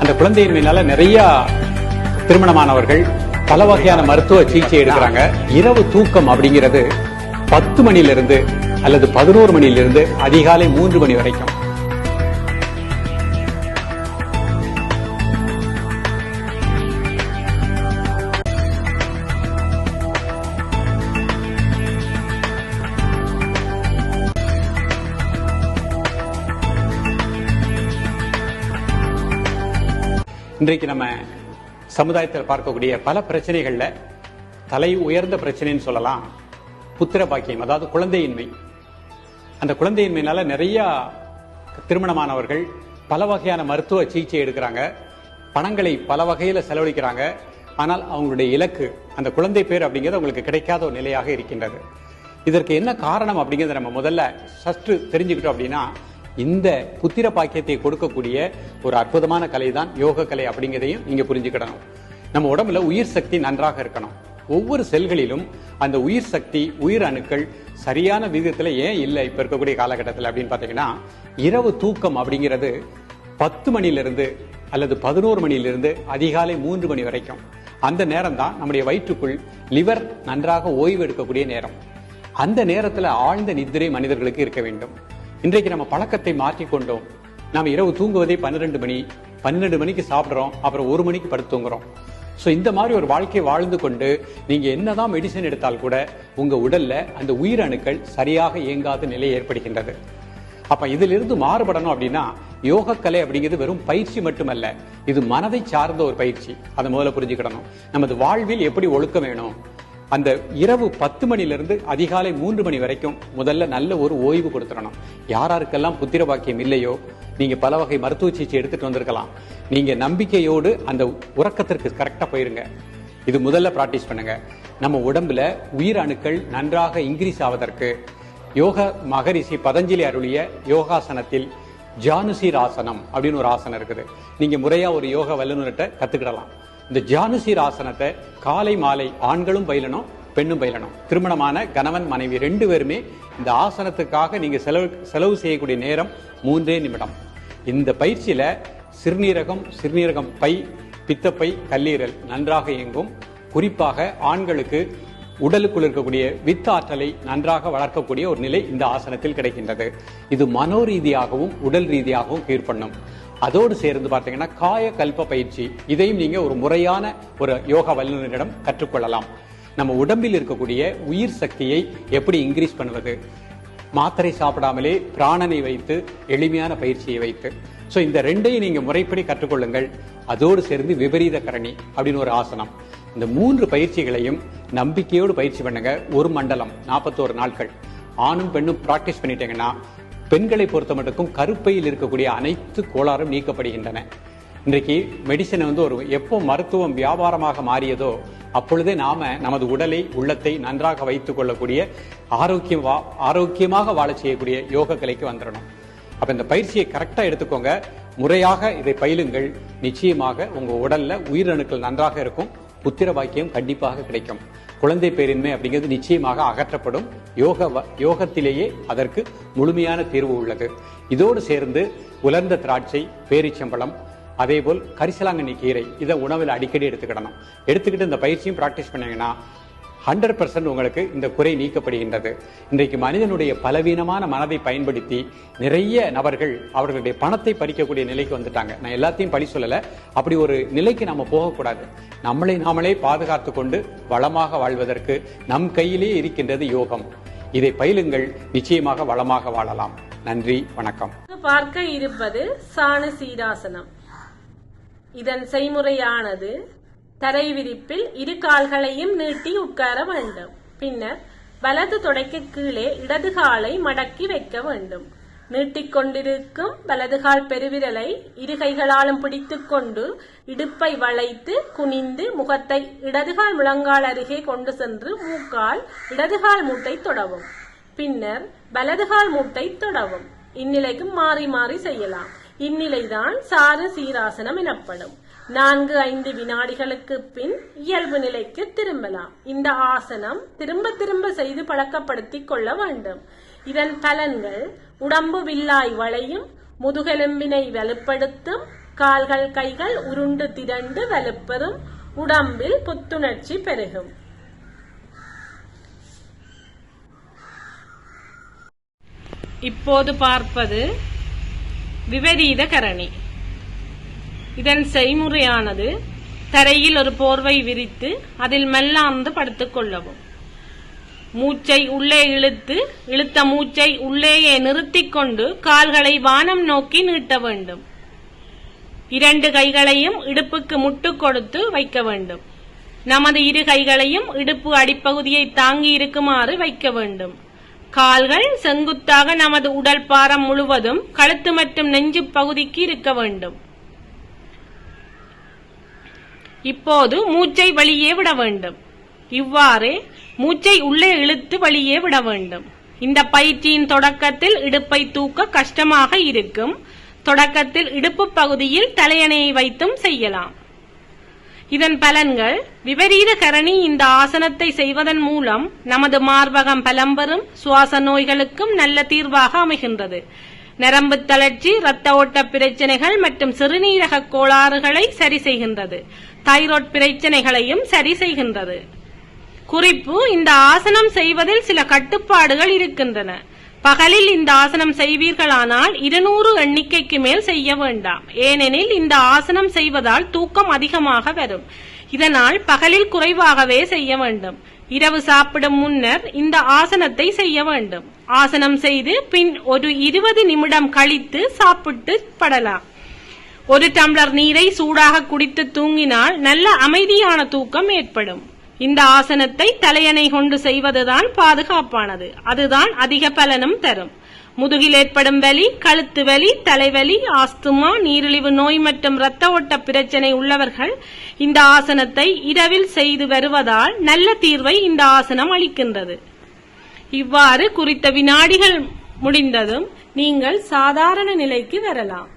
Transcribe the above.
அந்த குழந்தையின்மையினால நிறைய திருமணமானவர்கள் பல வகையான மருத்துவ சிகிச்சை எடுக்கிறாங்க. இரவு தூக்கம் அப்படிங்கிறது 10 மணிலிருந்து அல்லது 11 மணிலிருந்து அதிகாலை 3 மணி வரைக்கும். இன்றைக்கு நம்ம சமுதாயத்தில் பார்க்கக்கூடிய பல பிரச்சனைகள்ல தலை உயர்ந்த பிரச்சனைன்னு சொல்லலாம் புத்திர பாக்கியம், அதாவது குழந்தையின்மை. அந்த குழந்தையின்மையினால நிறைய திருமணமானவர்கள் பல வகையான மருத்துவ சிகிச்சை எடுக்கிறாங்க, பணங்களை பல வகையில செலவழிக்கிறாங்க. ஆனால் அவங்களுடைய இலக்கு அந்த குழந்தை பேர் அப்படிங்கிறது அவங்களுக்கு கிடைக்காத ஒரு நிலையாக இருக்கின்றது. இதற்கு என்ன காரணம் அப்படிங்கிறத நம்ம முதல்ல சற்று தெரிஞ்சுக்கிட்டோம் அப்படின்னா, இந்த புத்திர பாக்கியத்தை கொடுக்கக்கூடிய ஒரு அற்புதமான கலை தான் யோக கலை அப்படிங்கிறதையும் நீங்க புரிஞ்சுக்கிடணும். நம்ம உடம்புல உயிர் சக்தி நன்றாக இருக்கணும். ஒவ்வொரு செல்களிலும் அந்த உயிர் சக்தி, உயிர் அணுக்கள் சரியான விகிதத்துல ஏன் இல்லை இப்ப இருக்கக்கூடிய காலகட்டத்தில் அப்படின்னு பாத்தீங்கன்னா, இரவு தூக்கம் அப்படிங்கிறது 10 மணிலிருந்து அல்லது 11 மணிலிருந்து அதிகாலை 3 மணி வரைக்கும். அந்த நேரம் தான் நம்முடைய வயிற்றுக்குள் லிவர் நன்றாக ஓய்வு எடுக்கக்கூடிய நேரம். அந்த நேரத்துல ஆழ்ந்த நித்திரை மனிதர்களுக்கு இருக்க வேண்டும். இன்றைக்கு நம்ம பழக்கத்தை மாற்றிக்கொண்டோம். நாம இரவு தூங்குவதே 12 மணிக்கு சாப்பிடுறோம், அப்புறம் 1 மணிக்கு படுத்து தூங்குறோம். சோ இந்த மாதிரி ஒரு வாழ்க்கையை வாழ்ந்து கொண்டு நீங்க என்னதான் மெடிசன் எடுத்தால் கூட உங்க உடல்ல அந்த உயிரணுக்கள் சரியாக இயங்காத நிலை ஏற்படுகின்றது. அப்ப இதிலிருந்து மாறுபடணும் அப்படின்னா யோகக்கலை அப்படிங்கிறது வெறும் பயிற்சி மட்டுமல்ல, இது மனதை சார்ந்த ஒரு பயிற்சி. அதை முதல்ல புரிஞ்சுக்கிடணும். நமது வாழ்வில் எப்படி ஒழுக்கம் வேணும், அந்த இரவு 10 மணிலிருந்து அதிகாலை 3 மணி வரைக்கும் முதல்ல நல்ல ஒரு ஓய்வு கொடுத்துடணும். யாராருக்கெல்லாம் புத்திர பாக்கியம் இல்லையோ நீங்க பல வகை மருத்துவ சிகிச்சை எடுத்துட்டு வந்திருக்கலாம். நீங்க நம்பிக்கையோடு அந்த உறக்கத்திற்கு கரெக்டா போயிருங்க. இது முதல்ல பிராக்டிஸ் பண்ணுங்க. நம்ம உடம்புல உயிர் அணுக்கள் நன்றாக இன்க்ரீஸ் ஆவதற்கு யோக மகரிஷி பதஞ்சலி அருளிய யோகாசனத்தில் ஜானுசீர் ஆசனம் அப்படின்னு ஒரு ஆசனம் இருக்குது. நீங்க முறையா ஒரு யோக வல்லுநர்கிட்ட கத்துக்கிடலாம். இந்த ஜானுசீர் ஆசனத்தை காலை மாலை ஆண்களும் பயிலணும், பெண்ணும் பயிலணும். திருமணமான கணவன் மனைவி 2 பேருமே இந்த ஆசனத்துக்காக நீங்க செலவு செய்யக்கூடிய நேரம் 3 நிமிடம். இந்த பயிற்சியில சிறுநீரகம் பை, பித்தப்பை, கல்லீரல் நன்றாக இயங்கும். குறிப்பாக ஆண்களுக்கு உடலுக்குள் இருக்கக்கூடிய வித்து ஆற்றலை நன்றாக வளர்க்கக்கூடிய ஒரு நிலை இந்த ஆசனத்தில் கிடைக்கின்றது. இது மனோரீதியாகவும் உடல் ரீதியாகவும் கீழ்ப்பண்ணும். அதோடு சேர்ந்து பார்த்தீங்கன்னா காய கல்ப பயிற்சி, இதையும் நீங்க ஒரு முறையான ஒரு யோகா வல்லுநரிடம் கற்றுக்கொள்ளலாம். நம்ம உடம்பில் இருக்கக்கூடிய உயிர் சக்தியை எப்படி இன்க்ரீஸ் பண்ணுவது, மாத்திரை சாப்பிடாமலே பிராணனை வைத்து எளிமையான பயிற்சியை வைத்து. சோ இந்த 2ஐயும் நீங்க முறைப்படி கற்றுக்கொள்ளுங்கள். அதோடு சேர்ந்து விபரீத கரணி அப்படின்னு ஒரு ஆசனம். இந்த 3 பயிற்சிகளையும் நம்பிக்கையோடு பயிற்சி பண்ணுங்க. ஒரு மண்டலம் 41 நாட்கள். ஆணும் பெண்ணும் பிராக்டிஸ் பண்ணிட்டீங்கன்னா பெண்களை பொறுத்த மட்டுக்கும் கருப்பையில் இருக்கக்கூடிய அனைத்து கோளாறும் நீக்கப்படுகின்றன. இன்றைக்கு மெடிசன் ஒரு எப்போ மருத்துவம் வியாபாரமாக மாறியதோ அப்பொழுதே நாம நமது உடலை, உள்ளத்தை நன்றாக வைத்துக் கொள்ளக்கூடிய ஆரோக்கியமாக வாழ செய்யக்கூடிய யோக கலைக்கு வந்துடணும். அப்ப இந்த பயிற்சியை கரெக்டா எடுத்துக்கோங்க. முறையாக இதை பயிலுங்கள். நிச்சயமாக உங்க உடல்ல உயிரணுக்கள் நன்றாக இருக்கும். புத்திர பாக்கியம் கண்டிப்பாக கிடைக்கும். குழந்தை பேரின்மை அப்படிங்கிறது நிச்சயமாக அகற்றப்படும். யோகத்திலேயே அதற்கு முழுமையான தீர்வு உள்ளது. இதோடு சேர்ந்து உலர்ந்த திராட்சை, பேரிச்சம்பழம், அதேபோல் கரிசலாங்கண்ணி கீரை, இதை உணவில் அடிக்கடி எடுத்துக்கிடணும். எடுத்துக்கிட்டு இந்த பயிற்சியும் பிராக்டிஸ் பண்ணீங்கன்னா 100% உங்களுக்கு இந்த குறை நீக்கப்படுகின்றது. இன்றைக்கு மனிதனுடைய பலவீனமான மனதை பயன்படுத்தி நிறைய நபர்கள் அவர்களுடைய பணத்தை பறிக்கக்கூடிய நிலைக்கு வந்துட்டாங்க. நான் எல்லாத்தையும் பழி சொல்லல, அப்படி ஒரு நிலைக்கு நம்ம போகக்கூடாது. நம்மளை நாமளே பாதுகாத்து கொண்டு வளமாக வாழ்வதற்கு நம் கையிலே இருக்கின்றது யோகம். இதை பயிலுங்கள், நிச்சயமாக வளமாக வாழலாம். நன்றி, வணக்கம். பார்க்க இருப்பது சாணசீராசனம். இதன் செய்முறையானது தரை விரிப்பில் 2 கால்களையும் நீட்டி உட்கார வேண்டும். பின்னர் வலது தொடைக்கு கீழே இடது காலை மடக்கி வைக்க வேண்டும். நீட்டிக்கொண்டிருக்கும் வலது கால் பெருவிரலை 2 கைகளாலும் பிடித்துக் கொண்டு இடுப்பை வளைத்து குனிந்து முகத்தை இடதுகால் முழங்கால் அருகே கொண்டு சென்று மூக்கால் இடதுகால் மூட்டை தொடவும். பின்னர் வலதுகால் மூட்டை தொடவும். இந்நிலைக்கு மாறி மாறி செய்யலாம். இந்நிலைதான் சாணசீராசனம் எனப்படும். 4-5 வினாடிகளுக்கு பின் இயல்பு நிலைக்கு திரும்பலாம். இந்த ஆசனம் திரும்ப திரும்ப செய்து பழக்கப்படுத்திக் கொள்ள வேண்டும். இதன் பலன்கள்: உடம்பு வில்லாய் வளையும், முதுகெலும்பினை வலுப்படுத்தும், கால்கள் கைகள் உருண்டு திரண்டு வலுப்பெறும், உடம்பில் புத்துணர்ச்சி பெருகும். இப்போது பார்ப்பது விபரீத கரணி. இதன் செய்முறையானது தரையில் ஒரு போர்வை விரித்து அதில் மெல்லார்ந்து படுத்துக் கொள்ளவும். மூச்சை உள்ளே இழுத்த மூச்சை உள்ளேயே நிறுத்திக் கொண்டு கால்களை வானம் நோக்கி நீட்ட வேண்டும். 2 கைகளையும் இடுப்புக்கு முட்டு கொடுத்து வைக்க வேண்டும். நமது 2 கைகளையும் இடுப்பு அடிப்பகுதியை தாங்கி இருக்குமாறு வைக்க வேண்டும். கால்கள் செங்குத்தாக நமது உடல் பாரம் முழுவதும் கழுத்து மற்றும் நெஞ்சு பகுதிக்கு இருக்க வேண்டும். இப்போது மூச்சை வெளியே விட வேண்டும். இவ்வாறே மூச்சை உள்ளே இழுத்து வெளியே விட வேண்டும். இந்த பயிற்சியின் தொடக்கத்தில் இடுப்பை தூக்க கஷ்டமாக இருக்கும். தொடக்கத்தில் இடுப்பு பகுதியில் தலையணையை வைத்தும் செய்யலாம். இதன் பலன்கள்: விபரீத கரணி இந்த ஆசனத்தை செய்வதன் மூலம் நமது மார்பகம் பலம் பெறும். சுவாச நோய்களுக்கும் நல்ல தீர்வாக அமைகின்றது. நரம்பு தளர்ச்சி, இரத்த ஓட்ட பிரச்சனைகள் மற்றும் சிறுநீரக கோளாறுகளை சரி செய்கின்றது. தைராய்டு பிரச்சனைகளையும் சரி செய்கின்றது. குறிப்பு: இந்த ஆசனம் செய்வதில் சில கட்டுப்பாடுகள் இருக்கின்றன. பகலில் இந்த ஆசனம் செய்வீர்களானால் 200 எண்ணிக்கைக்கு மேல் செய்ய வேண்டாம். ஏனெனில் இந்த ஆசனம் செய்வதால் தூக்கம் அதிகமாக வரும். இதனால் பகலில் குறைவாகவே செய்ய வேண்டும். இரவு சாப்பிடும் முன்னர் இந்த ஆசனத்தை செய்ய வேண்டும். ஆசனம் செய்து பின் ஒரு 20 நிமிடம் கழித்து சாப்பிட்டு படலாம். 1 டம்ளர் நீரை சூடாக குடித்து தூங்கினால் நல்ல அமைதியான தூக்கம் ஏற்படும். இந்த ஆசனத்தை தலையணை கொண்டு செய்வதுதான் பாதுகாப்பானது. அதுதான் அதிக பலனும் தரும். முதுகில் ஏற்படும் வலி, கழுத்து வலி, தலைவலி, ஆஸ்துமா, நீரிழிவு நோய் மற்றும் இரத்த ஓட்ட பிரச்சனை உள்ளவர்கள் இந்த ஆசனத்தை இரவில் செய்து வருவதால் நல்ல தீர்வை இந்த ஆசனம் அளிக்கின்றது. இவ்வாறு குறித்த வினாடிகள் முடிந்ததும் நீங்கள் சாதாரண நிலைக்கு வரலாம்.